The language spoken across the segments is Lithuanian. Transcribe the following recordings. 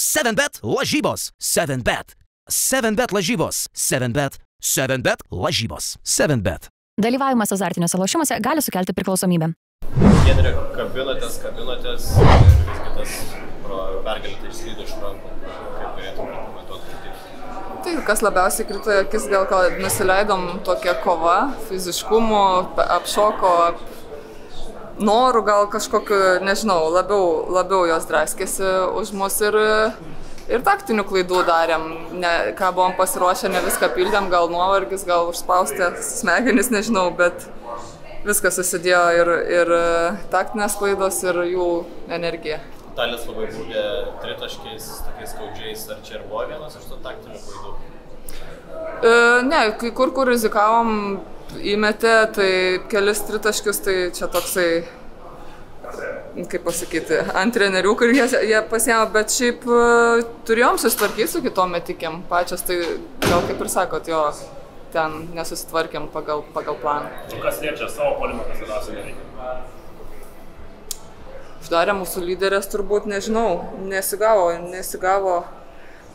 7bet lažybos. 7bet. 7bet lažybos. 7bet. 7bet lažybos. 7bet. Dalyvavimas azartiniuose lošimuose gali sukelti priklausomybę. Giedre, kabinotės ir visgi tas pergalė tai išslydo iš rankų. Kaip galėtum komentuoti? Tai kas labiausiai krito į akis, gal kad nusileidom tokia kova, fiziškumu, apšoko, norų gal kažkokiu, nežinau, labiau jos draskėsi už mus ir taktinių klaidų darėm. Ką buvom pasiruošę, ne viską pildėm, gal nuovargis, gal užspaustė smegenis, nežinau, bet viskas susidėjo ir taktinės klaidos ir jų energija. Talis labai būdė tritaškiais, tokiais skaudžiais, ar čia ir buvo vienas iš tų taktinių klaidų? Ne, kai kur rizikavom įmetė, tai kelis tritaškius, tai čia toksai, kaip pasakyti, ant trenerių, kur jie pasiėmė, bet šiaip turėjom susitvarkyti su kitom metikėm pačios, tai gal kaip ir sakot, jo, ten nesusitvarkėm pagal planą. Kas liečia savo puolimą, kas labiausiai neveikia? Uždarė mūsų lyderės turbūt, nežinau, nesigavo.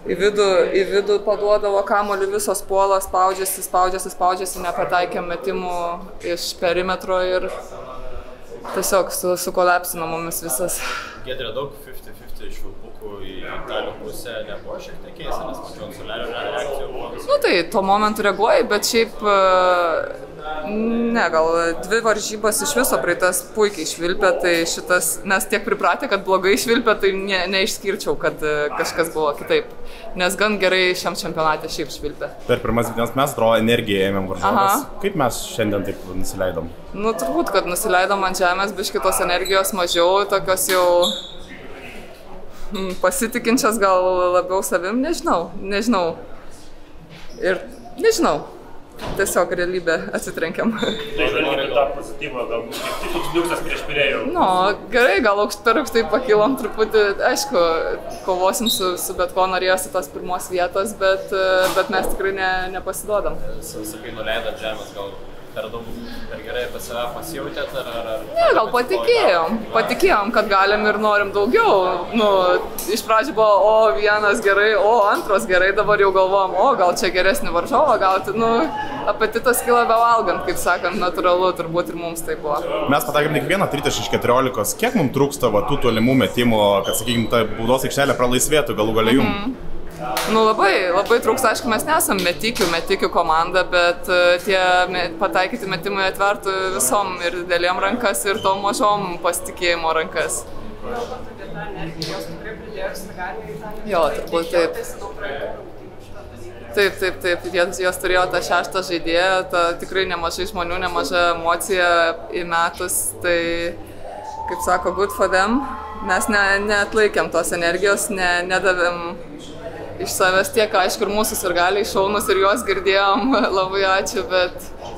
Į vidų paduodavo kamuolį, visos puola, spaudžiasi, nepataikėm metimų iš perimetro ir tiesiog sukolapsino mumis visas. Giedre, daug 50-50 švilpukų į Italių pusę nebuvo šiek tiek keista, nes mačiau Soliario reakcijų buvo visų. Nu tai, tuo momentu reaguoji, bet šiaip, ne, gal 2 varžybas iš viso praeitas puikiai švilpė, tai šitas, nes tiek pripratę, kad blogai švilpė, tai neišskirčiau, kad kažkas buvo kitaip. Nes gan gerai šiam čempionate šiaip švilpė. Per pirmas dienas mes energiją ėmėm varžovas. Kaip mes šiandien taip nusileidom? Nu, turbūt, kad nusileidom ant žemės, biškį tos energijos mažiau, tokios jau pasitikinčias gal labiau savim, nežinau. Ir nežinau. Tiesiog realybę atsitrenkiam. Tai žvelgiant tą pozityvą, galbūt tik liuksas prieš Pirėjų. Nu, gerai, gal per aukštai pakilom truputį, aišku, kovosim su bet ko norėjosi tos pirmos vietos, bet mes tikrai nepasiduodam. Sakai, nuleidant žemės, gal per gerai apie save pasijautėt, ar... Ne, gal patikėjom, kad galim ir norim daugiau. Nu, iš pradžių buvo, vienas gerai, antros gerai, dabar jau galvojam, gal čia geresnį varžovą gauti. Nu, apetitas kyla bevalgant, kaip sakant, natūralu, turbūt ir mums tai buvo. Mes pataikėm tik vieną 30 iš 14. Kiek mums trūksta tų tolimų metimų, kad, sakykime, ta baudos aikštelė pralaisvėtų galų gale jum? Nu, labai trūksta, aišku, mes nesam metikių komanda, bet tie pataikyti metimai atvertų visom ir didelėm rankas, ir tom mažom pasitikėjimo rankas. Jo, turbūt taip. Taip, jos turėjo tą 6. žaidėją, tikrai nemažai žmonių, nemaža emocija įmetus, tai, kaip sako, good for them. Mes neatlaikėm tos energijos, nedavėm iš savęs tiek, aišku, ir mūsų sirgaliai šaunus ir juos girdėjom, labai ačiū, bet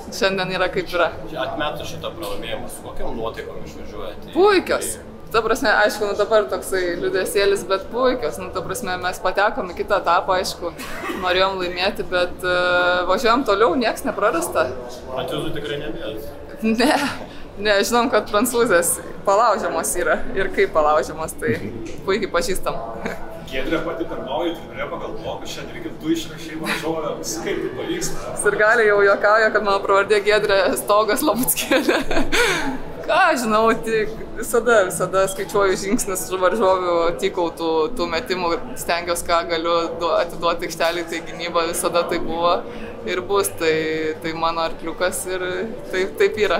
šiandien yra kaip yra. Atmetus šitą pralaimėjimą, su kokiam nuotaikom išvažiuojate? Puikios. Ta prasme, aišku, dabar toksai liūdesėlis, bet puikios. Ta prasme, mes patekom į kitą etapą, aišku, norėjom laimėti, bet važiuojam toliau, nieks neprarasta. Prancūzų tikrai nebėjot? Ne, žinom, kad prancūzės palaužiamos yra ir kaip palaužiamos, tai puikiai pažįstam. Giedrė pati pirmauja, trenerė pagalvojo, kad šiandien reikia 2 išrašai varžovams, kaip tai pavyksta. Sirgaliai jau juokauja, kad mano pravardė Giedrė Stogas Labuckėlė. Ką žinau, tik visada skaičiuoju žingsnis varžovių, tikau tų metimų, stengiuosi, ką galiu atiduoti aikštelį, tai gynyba visada tai buvo ir bus, tai mano arkliukas ir taip yra.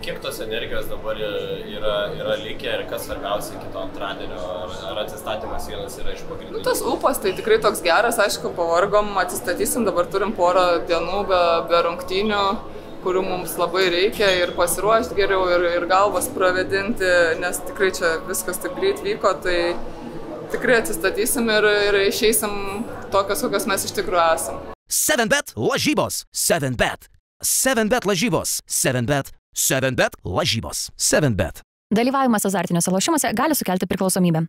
Kiek tos energijos dabar yra likę ir kas svarbiausia kito antradienio, ar atsistatymas vienas yra iš pagrindinių? Tas ūpas tai tikrai toks geras, aišku, pavargom, atsistatysim, dabar turim porą dienų be rungtynių, kurių mums labai reikia ir pasiruošti geriau ir galvas pravedinti, nes tikrai čia viskas taip greit vyko, tai tikrai atsistatysim ir išeisim tokios, kokios mes iš tikrųjų esam. 7bet lažybos. 7bet. 7bet lažybos. 7bet. 7bet lažybos. 7bet. Dalyvavimas azartiniuose lošimuose gali sukelti priklausomybę.